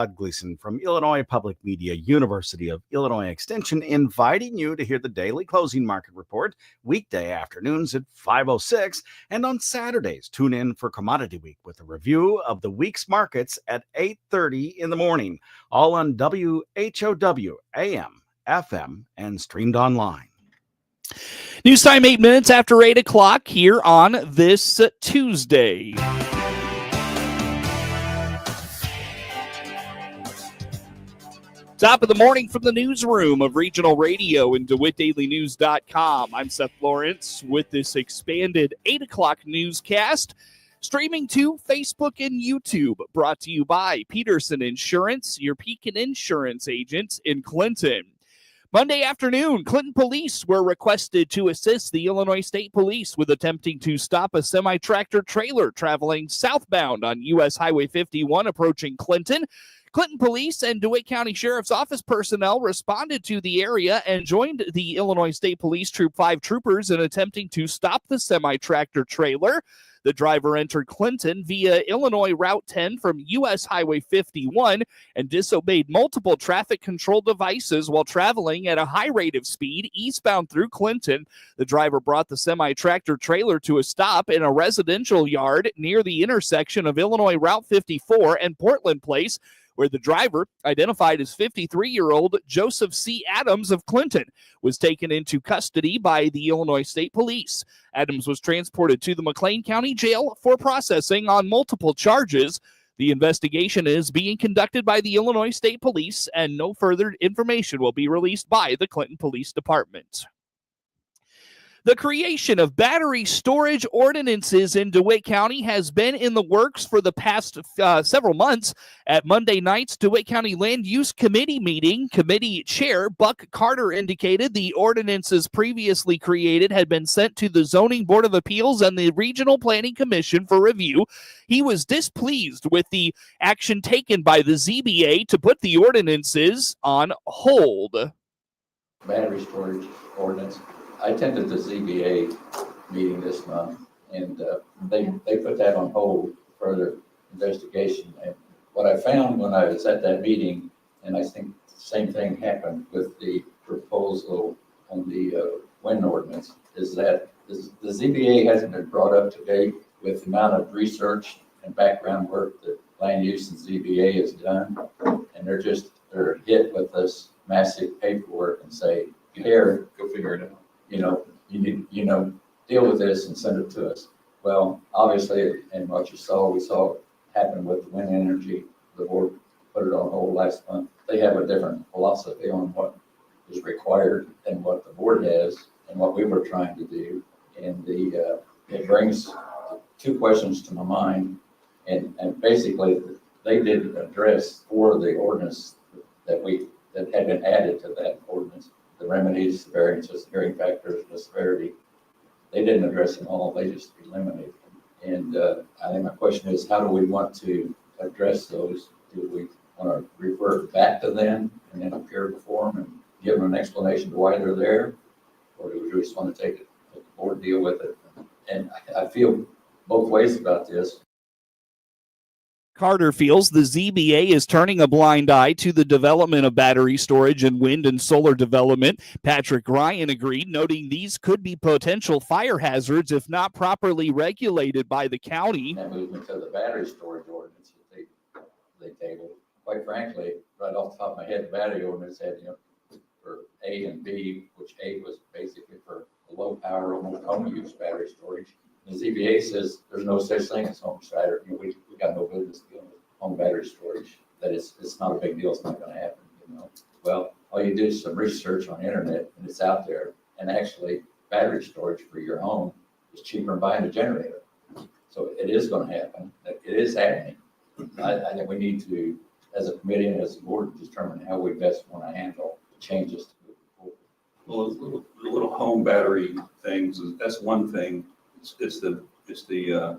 Todd Gleason from Illinois Public Media, University of Illinois Extension, inviting you to hear the daily closing market report weekday afternoons at 5:06, and on Saturdays tune in for Commodity Week with a review of the week's markets at 8:30 in the morning, all on WHOW AM, FM, and streamed online. News time 8 minutes after 8 o'clock here on this Tuesday. Top of the morning from the newsroom of Regional Radio and DeWittDailyNews.com. I'm Seth Lawrence with this expanded 8 o'clock newscast, streaming to Facebook and YouTube, brought to you by Peterson Insurance, your Pekin Insurance agent in Clinton. Monday afternoon, Clinton police were requested to assist the Illinois State Police with attempting to stop a semi-tractor trailer traveling southbound on U.S. Highway 51 approaching Clinton. Clinton Police and DeWitt County Sheriff's Office personnel responded to the area and joined the Illinois State Police Troop 5 troopers in attempting to stop the semi-tractor trailer. The driver entered Clinton via Illinois Route 10 from U.S. Highway 51 and disobeyed multiple traffic control devices while traveling at a high rate of speed eastbound through Clinton. The driver brought the semi-tractor trailer to a stop in a residential yard near the intersection of Illinois Route 54 and Portland Place, where the driver, identified as 53-year-old Joseph C. Adams of Clinton, was taken into custody by the Illinois State Police. Adams was transported to the McLean County Jail for processing on multiple charges. The investigation is being conducted by the Illinois State Police, and no further information will be released by the Clinton Police Department. The creation of battery storage ordinances in DeWitt County has been in the works for the past several months. At Monday night's DeWitt County Land Use Committee meeting, Committee Chair Buck Carter indicated the ordinances previously created had been sent to the Zoning Board of Appeals and the Regional Planning Commission for review. He was displeased with the action taken by the ZBA to put the ordinances on hold. Battery storage ordinance. I attended the ZBA meeting this month, and they put that on hold for further investigation. And what I found when I was at that meeting, and I think the same thing happened with the proposal on the wind ordinance, is that the ZBA hasn't been brought up to date with the amount of research and background work that land use and ZBA has done, and they're hit with this massive paperwork and say, here, go figure it out. You need, deal with this and send it to us. Well, obviously, and what we saw happen with wind energy. The board put it on hold last month. They have a different philosophy on what is required than what the board has and what we were trying to do. And it brings two questions to my mind. And basically, they did address four of the ordinance that had been added to that ordinance. The remedies, the variances, the varying factors, the severity. They didn't address them all, they just eliminated them. And I think my question is, how do we want to address those? Do we want to refer back to them and then appear before them and give them an explanation to why they're there? Or do we just want to take it, let the board deal with it? And I feel both ways about this. Carter feels the ZBA is turning a blind eye to the development of battery storage and wind and solar development. Patrick Ryan agreed, noting these could be potential fire hazards if not properly regulated by the county. That movement to the battery storage ordinance that they tabled. Quite frankly, right off the top of my head, the battery ordinance had, for A and B, which A was basically for low power, almost home use battery storage. The ZBA says there's no such thing as home battery. We got no business dealing with home battery storage. That it's not a big deal. It's not going to happen. Well, all you do is some research on the internet, and it's out there. And actually, battery storage for your home is cheaper than buying a generator. So it is going to happen. It is happening. I think we need to, as a committee and as a board, determine how we best want to handle changes to move forward. Well, little home battery things. That's one thing. It's the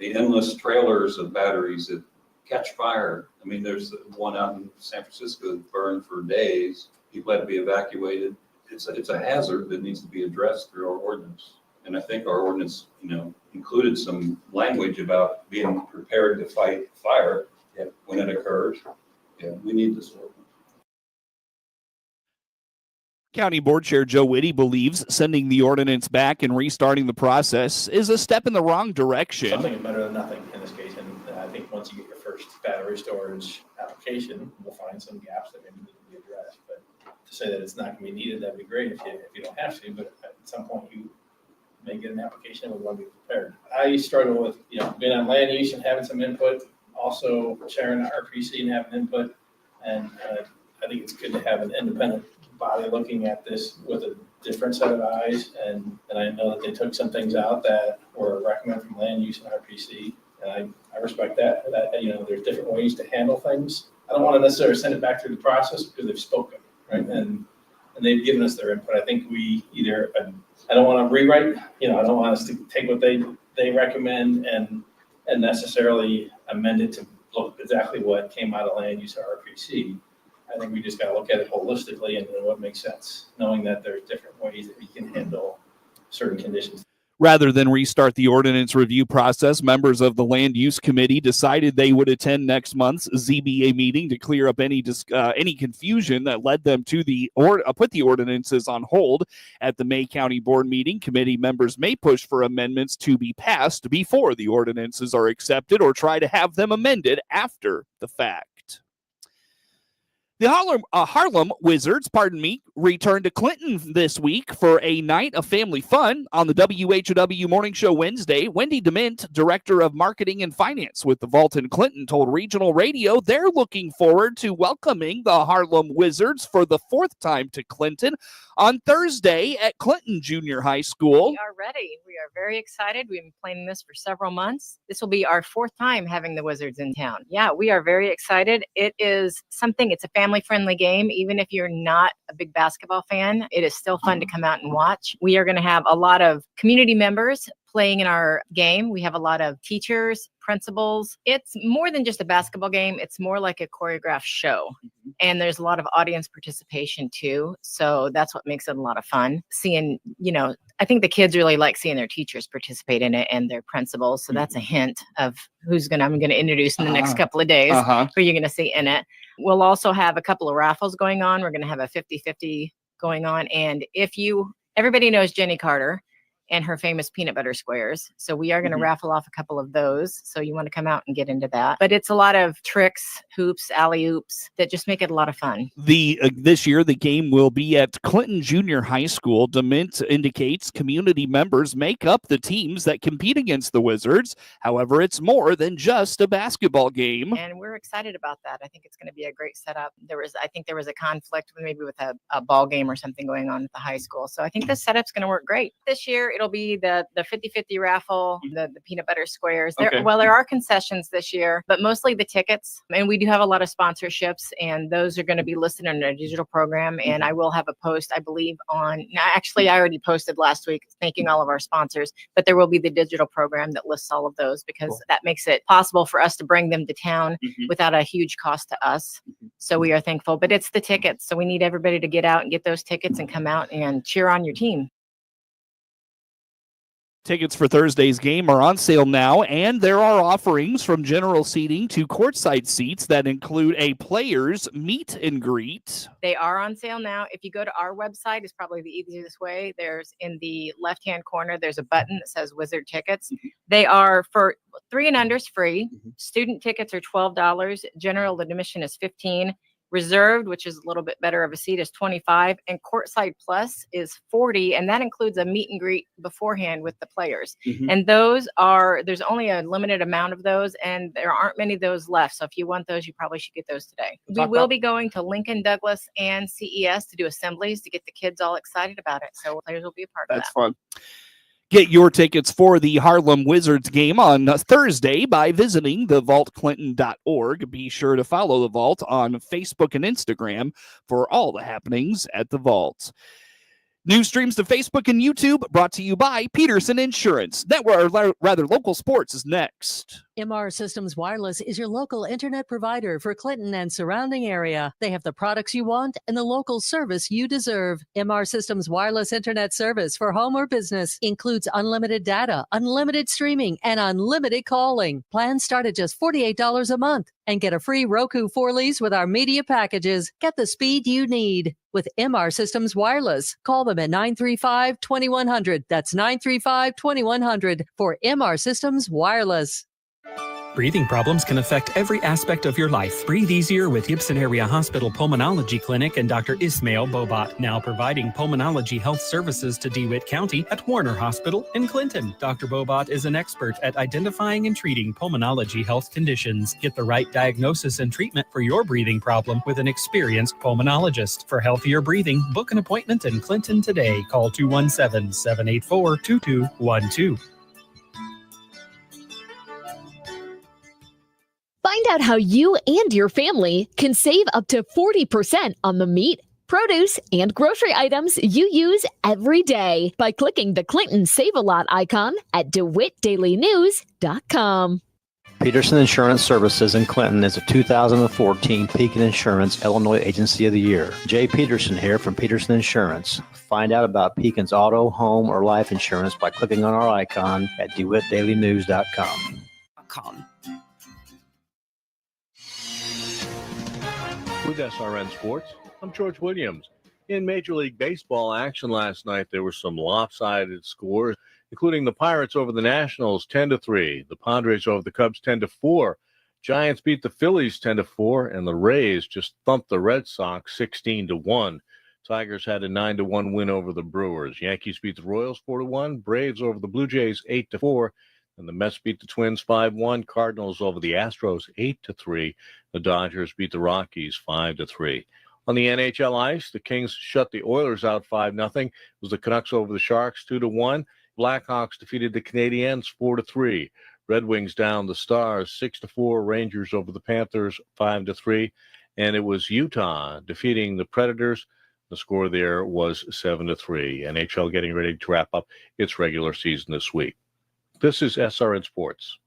endless trailers of batteries that catch fire. I mean, there's one out in San Francisco that burned for days. People had to be evacuated. It's a hazard that needs to be addressed through our ordinance. And I think our ordinance, included some language about being prepared to fight fire when it occurs. Yeah. We need this ordinance. County Board Chair Joe Whitty believes sending the ordinance back and restarting the process is a step in the wrong direction. Something is better than nothing in this case, and I think once you get your first battery storage application, we'll find some gaps that maybe need to be addressed. But to say that it's not going to be needed, that'd be great if you don't have to, but at some point you may get an application and we want to be prepared. I struggle with, being on land use and having some input, also chairing the RPC and having input, and I think it's good to have an independent body looking at this with a different set of eyes, and I know that they took some things out that were recommended from land use and RPC, and I respect that there's different ways to handle things. I don't want to necessarily send it back through the process because they've spoken, right? And they've given us their input. I think we either, I don't want to rewrite, I don't want us to take what they recommend and necessarily amend it to look exactly what came out of land use or RPC. I think we just got to look at it holistically and what makes sense, knowing that there's different ways that we can handle certain conditions. Rather than restart the ordinance review process, members of the Land Use Committee decided they would attend next month's ZBA meeting to clear up any confusion that led them to put the ordinances on hold. At the May County Board meeting, committee members may push for amendments to be passed before the ordinances are accepted or try to have them amended after the fact. The Harlem Wizards, returned to Clinton this week for a night of family fun. On the WHOW Morning Show Wednesday, Wendy DeMint, Director of Marketing and Finance with the Vault in Clinton, told Regional Radio they're looking forward to welcoming the Harlem Wizards for the fourth time to Clinton on Thursday at Clinton Junior High School. We are ready. We are very excited. We've been planning this for several months. This will be our fourth time having the Wizards in town. Yeah, we are very excited. It's a family-friendly game. Even if you're not a big basketball fan, it is still fun to come out and watch. We are going to have a lot of community members playing in our game. We have a lot of teachers, principals. It's more than just a basketball game. It's more like a choreographed show. And there's a lot of audience participation too. So that's what makes it a lot of fun. Seeing, I think the kids really like seeing their teachers participate in it and their principals. So that's a hint of I'm going to introduce in the next couple of days who you're going to see in it. We'll also have a couple of raffles going on. We're going to have a 50-50 going on. And everybody knows Jenny Carter and her famous peanut butter squares. So we are going to raffle off a couple of those. So you want to come out and get into that. But it's a lot of tricks, hoops, alley-oops that just make it a lot of fun. This year, the game will be at Clinton Junior High School. DeMint indicates community members make up the teams that compete against the Wizards. However, it's more than just a basketball game. And we're excited about that. I think it's going to be a great setup. I think there was a conflict with a ball game or something going on at the high school. So I think this setup's going to work great. This year, it'll be the 50-50 raffle, the peanut butter squares. There are concessions this year, but mostly the tickets. And we do have a lot of sponsorships, and those are going to be listed in our digital program. And I will have a post, I believe, I already posted last week thanking all of our sponsors, but there will be the digital program that lists all of those because that makes it possible for us to bring them to town without a huge cost to us. So we are thankful, but it's the tickets. So we need everybody to get out and get those tickets and come out and cheer on your team. Tickets for Thursday's game are on sale now, and there are offerings from general seating to courtside seats that include a player's meet and greet. They are on sale now. If you go to our website, it's probably the easiest way. There's in the left-hand corner, there's a button that says Wizard Tickets. They are for 3 and unders free. Student tickets are $12. General admission is $15. Reserved, which is a little bit better of a seat, is $25, and Courtside Plus is $40, and that includes a meet and greet beforehand with the players. And there's only a limited amount of those, and there aren't many of those left. So if you want those, you probably should get those today. We will be going to Lincoln, Douglas, and CES to do assemblies to get the kids all excited about it. So players will be a part of that. That's fun. Get your tickets for the Harlem Wizards game on Thursday by visiting thevaultclinton.org. Be sure to follow the Vault on Facebook and Instagram for all the happenings at the Vault. News streams to Facebook and YouTube brought to you by Peterson Insurance. Local sports is next. MR Systems Wireless is your local internet provider for Clinton and surrounding area. They have the products you want and the local service you deserve. MR Systems Wireless Internet Service for home or business includes unlimited data, unlimited streaming, and unlimited calling. Plans start at just $48 a month. And get a free Roku 4-lease with our media packages. Get the speed you need with MR Systems Wireless. Call them at 935-2100. That's 935-2100 for MR Systems Wireless. Breathing problems can affect every aspect of your life. Breathe easier with Gibson Area Hospital Pulmonology Clinic and Dr. Ismail Bobat, now providing pulmonology health services to DeWitt County at Warner Hospital in Clinton. Dr. Bobat is an expert at identifying and treating pulmonology health conditions. Get the right diagnosis and treatment for your breathing problem with an experienced pulmonologist. For healthier breathing, book an appointment in Clinton today. Call 217-784-2212. Find out how you and your family can save up to 40% on the meat, produce, and grocery items you use every day by clicking the Clinton Save-A-Lot icon at DeWittDailyNews.com. Peterson Insurance Services in Clinton is a 2014 Pekin Insurance Illinois Agency of the Year. Jay Peterson here from Peterson Insurance. Find out about Pekin's auto, home, or life insurance by clicking on our icon at DeWittDailyNews.com. With SRN Sports, I'm George Williams. In Major League Baseball action last night, there were some lopsided scores, including the Pirates over the Nationals 10-3, the Padres over the Cubs 10-4, Giants beat the Phillies 10-4, and the Rays just thumped the Red Sox 16-1. Tigers had a 9-1 win over the Brewers. Yankees beat the Royals 4-1, Braves over the Blue Jays 8-4. And the Mets beat the Twins 5-1. Cardinals over the Astros 8-3. The Dodgers beat the Rockies 5-3. On the NHL ice, the Kings shut the Oilers out 5-0. It was the Canucks over the Sharks 2-1. Blackhawks defeated the Canadiens 4-3. Red Wings down the Stars 6-4. Rangers over the Panthers 5-3. And it was Utah defeating the Predators. The score there was 7-3. NHL getting ready to wrap up its regular season this week. This is SRN Sports.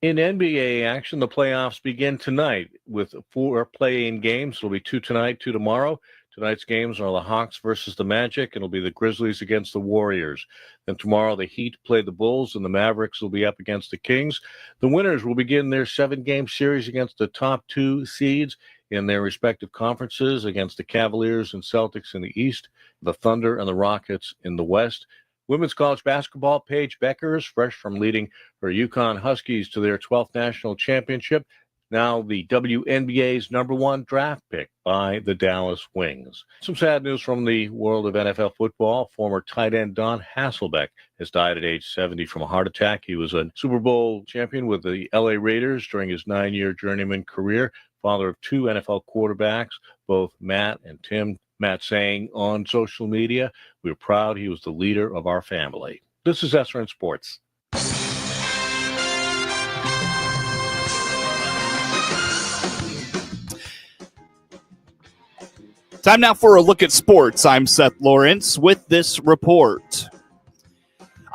In NBA action, the playoffs begin tonight with 4 play-in games. There'll be 2 tonight, 2 tomorrow. Tonight's games are the Hawks versus the Magic, and it'll be the Grizzlies against the Warriors. Then tomorrow, the Heat play the Bulls, and the Mavericks will be up against the Kings. The winners will begin their 7-game series against the top 2 seeds in their respective conferences against the Cavaliers and Celtics in the East, the Thunder and the Rockets in the West. Women's college basketball, Paige Beckers, fresh from leading her UConn Huskies to their 12th national championship, now the WNBA's #1 draft pick by the Dallas Wings. Some sad news from the world of NFL football. Former tight end Don Hasselbeck has died at age 70 from a heart attack. He was a Super Bowl champion with the LA Raiders during his 9-year journeyman career, father of 2 NFL quarterbacks, both Matt and Tim. Matt saying on social media, "We're proud he was the leader of our family." This is SRN Sports. Time now for a look at sports. I'm Seth Lawrence with this report.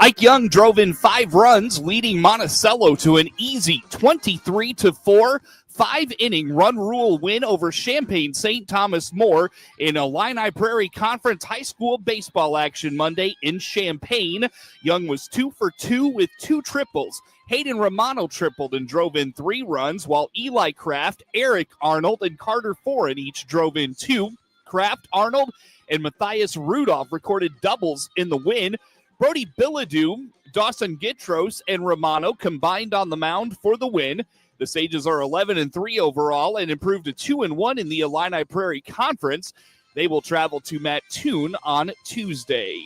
Ike Young drove in 5 runs, leading Monticello to an easy 23-4 5-inning run rule win over Champaign St. Thomas More in Illini Prairie Conference High School baseball action Monday in Champaign. Young was 2 for 2 with 2 triples. Hayden Romano tripled and drove in 3 runs, while Eli Kraft, Eric Arnold, and Carter Foran each drove in 2. Kraft, Arnold, and Matthias Rudolph recorded doubles in the win. Brody Bilodeau, Dawson Gitros, and Romano combined on the mound for the win. The Sages are 11-3 overall and improved to 2-1 in the Illini Prairie Conference. They will travel to Mattoon on Tuesday.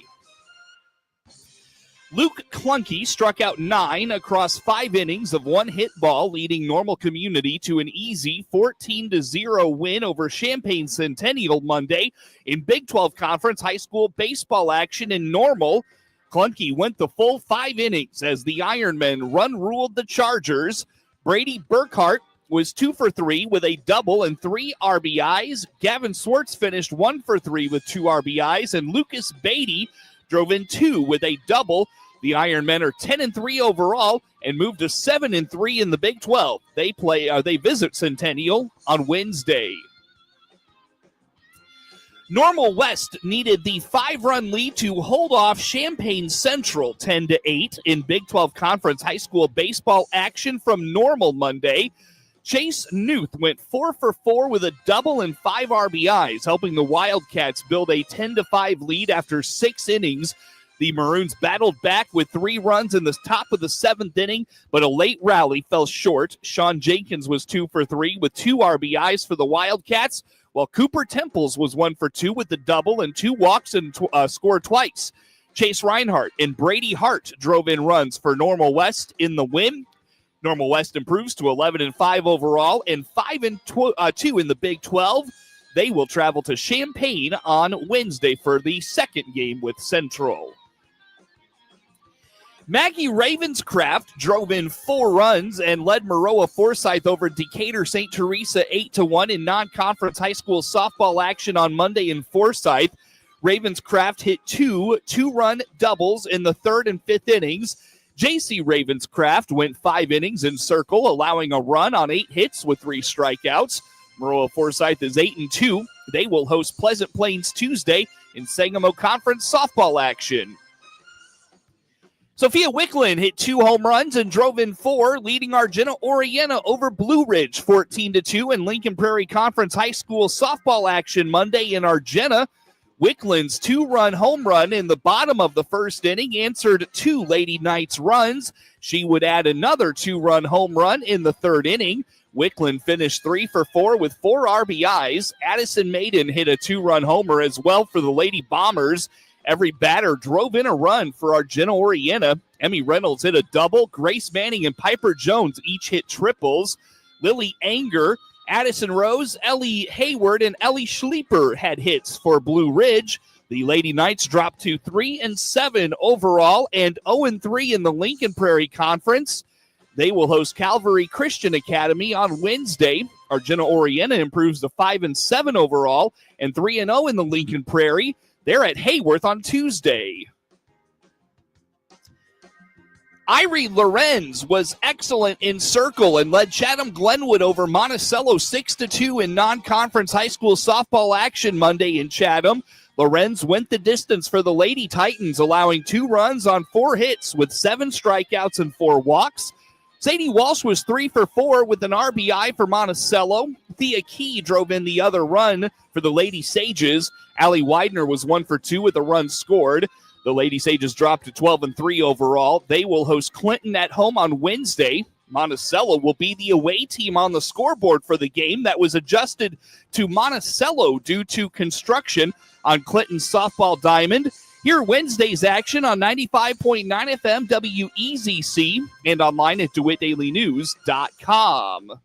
Luke Clunky struck out 9 across 5 innings of 1-hit ball, leading Normal Community to an easy 14-0 win over Champaign Centennial Monday in Big 12 Conference high school baseball action in Normal. Clunky went the full 5 innings as the Ironmen run-ruled the Chargers. Brady Burkhart was 2 for 3 with a double and 3 RBIs. Gavin Swartz finished 1 for 3 with 2 RBIs, and Lucas Beatty drove in 2 with a double. The Iron Men are 10-3 overall and move to 7-3 in the Big 12. They visit Centennial on Wednesday. Normal West needed the 5-run lead to hold off Champaign Central 10-8 in Big 12 Conference high school baseball action from Normal Monday. Chase Newth went 4 for 4 with a double and 5 RBIs, helping the Wildcats build a 10-5 lead after 6 innings. The Maroons battled back with 3 runs in the top of the 7th inning, but a late rally fell short. Sean Jenkins was 2 for 3 with 2 RBIs for the Wildcats, while Cooper Temples was 1 for 2 with the double and 2 walks and scored twice. Chase Reinhardt and Brady Hart drove in runs for Normal West in the win. Normal West improves to 11-5 overall and 5-2 in the Big 12. They will travel to Champaign on Wednesday for the second game with Central. Maggie Ravenscraft drove in 4 runs and led Maroa-Forsyth over Decatur St. Teresa 8-1 in non-conference high school softball action on Monday in Forsyth. Ravenscraft hit 2 two-run doubles in the 3rd and 5th innings. J.C. Ravenscraft went 5 innings in circle, allowing a run on 8 hits with 3 strikeouts. Maroa-Forsyth is 8-2. They will host Pleasant Plains Tuesday in Sangamo Conference softball action. Sophia Wicklund hit 2 home runs and drove in 4, leading Argenta-Oreana over Blue Ridge 14-2 in Lincoln Prairie Conference high school softball action Monday in Argenta. Wicklund's 2-run home run in the bottom of the 1st inning answered 2 Lady Knights runs. She would add another 2-run home run in the 3rd inning. Wicklund finished 3 for 4 with 4 RBIs. Addison Maiden hit a 2-run homer as well for the Lady Bombers. Every batter drove in a run for Argenta-Oreana. Emmy Reynolds hit a double. Grace Manning and Piper Jones each hit triples. Lily Anger, Addison Rose, Ellie Hayward, and Ellie Schleeper had hits for Blue Ridge. The Lady Knights dropped to 3-7 overall and 0-3 in the Lincoln Prairie Conference. They will host Calvary Christian Academy on Wednesday. Argenta-Oreana improves to 5-7 overall and 3-0 in the Lincoln Prairie. They're at Hayworth on Tuesday. Irie Lorenz was excellent in circle and led Chatham Glenwood over Monticello 6-2 in non-conference high school softball action Monday in Chatham. Lorenz went the distance for the Lady Titans, allowing 2 runs on 4 hits with 7 strikeouts and 4 walks. Sadie Walsh was 3 for 4 with an RBI for Monticello. Thea Key drove in the other run for the Lady Sages. Allie Widener was 1 for 2 with a run scored. The Lady Sages dropped to 12-3 overall. They will host Clinton at home on Wednesday. Monticello will be the away team on the scoreboard for the game that was adjusted to Monticello due to construction on Clinton's softball diamond. Hear Wednesday's action on 95.9 FM WEZC and online at DeWittDailyNews.com.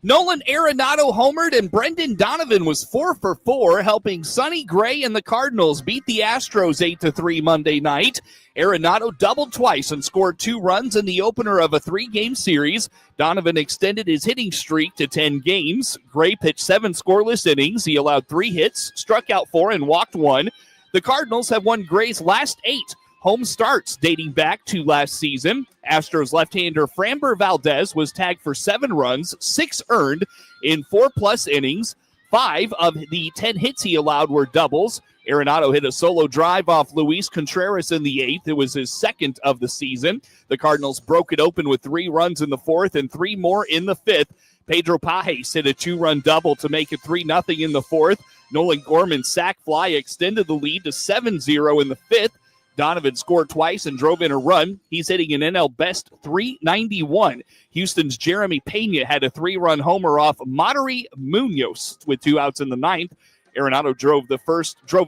Nolan Arenado homered and Brendan Donovan was 4 for 4, helping Sonny Gray and the Cardinals beat the Astros 8-3 Monday night. Arenado doubled twice and scored 2 runs in the opener of a 3-game series. Donovan extended his hitting streak to 10 games. Gray pitched 7 scoreless innings. He allowed 3 hits, struck out 4, and walked 1. The Cardinals have won Gray's last 8 home starts dating back to last season. Astros left-hander Framber Valdez was tagged for 7 runs, 6 earned in 4+ innings. 5 of the 10 hits he allowed were doubles. Arenado hit a solo drive off Luis Contreras in the 8th. It was his 2nd of the season. The Cardinals broke it open with 3 runs in the 4th and 3 more in the 5th. Pedro Pajes hit a 2-run double to make it 3-0 in the 4th. Nolan Gorman's sac fly extended the lead to 7-0 in the 5th. Donovan scored twice and drove in a run. He's hitting an NL Best .391. Houston's Jeremy Pena had a 3-run homer off Monterey Munoz with 2 outs in the 9th. Arenado drove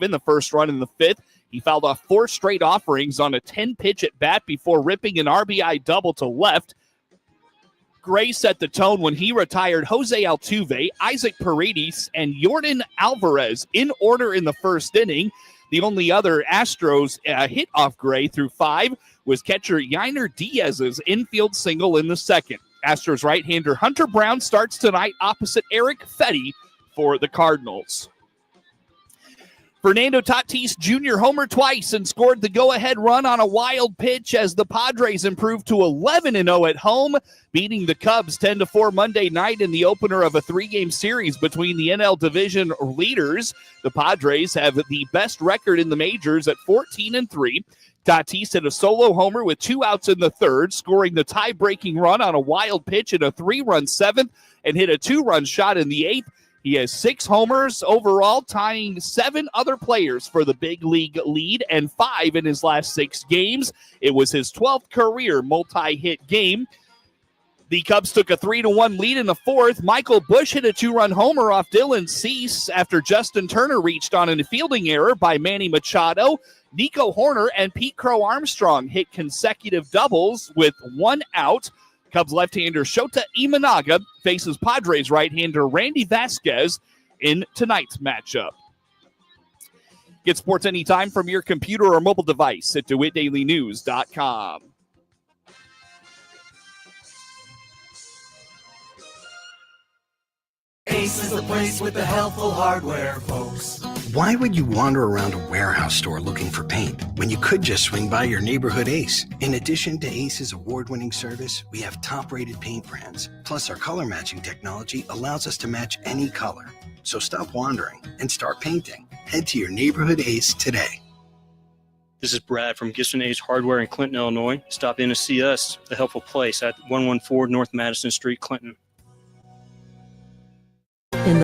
in the first run in the 5th. He fouled off 4 straight offerings on a 10-pitch at bat before ripping an RBI double to left. Gray set the tone when he retired Jose Altuve, Isaac Paredes, and Yordan Alvarez in order in the 1st inning. The only other Astros hit off Gray through 5 was catcher Yainer Diaz's infield single in the 2nd. Astros right-hander Hunter Brown starts tonight opposite Eric Fetty for the Cardinals. Fernando Tatis Jr. homered twice and scored the go-ahead run on a wild pitch as the Padres improved to 11-0 at home, beating the Cubs 10-4 Monday night in the opener of a 3-game series between the NL division leaders. The Padres have the best record in the majors at 14-3. Tatis hit a solo homer with 2 outs in the third, scoring the tie-breaking run on a wild pitch in a 3-run seventh and hit a 2-run shot in the eighth. He has 6 homers overall, tying 7 other players for the big league lead and 5 in his last 6 games. It was his 12th career multi-hit game. The Cubs took a 3-1 lead in the fourth. Michael Busch hit a 2-run homer off Dylan Cease after Justin Turner reached on a fielding error by Manny Machado. Nico Horner and Pete Crow Armstrong hit consecutive doubles with 1 out. Cubs left-hander Shota Imanaga faces Padres right-hander Randy Vasquez in tonight's matchup. Get sports anytime from your computer or mobile device at DeWittDailyNews.com. Ace is the place with the helpful hardware, folks. Why would you wander around a warehouse store looking for paint when you could just swing by your neighborhood Ace? In addition to Ace's award-winning service, we have top-rated paint brands. Plus, our color matching technology allows us to match any color. So stop wandering and start painting. Head to your neighborhood Ace today. This is Brad from Gibson Ace Hardware in Clinton, Illinois. Stop in to see us, the helpful place at 114 North Madison Street, Clinton.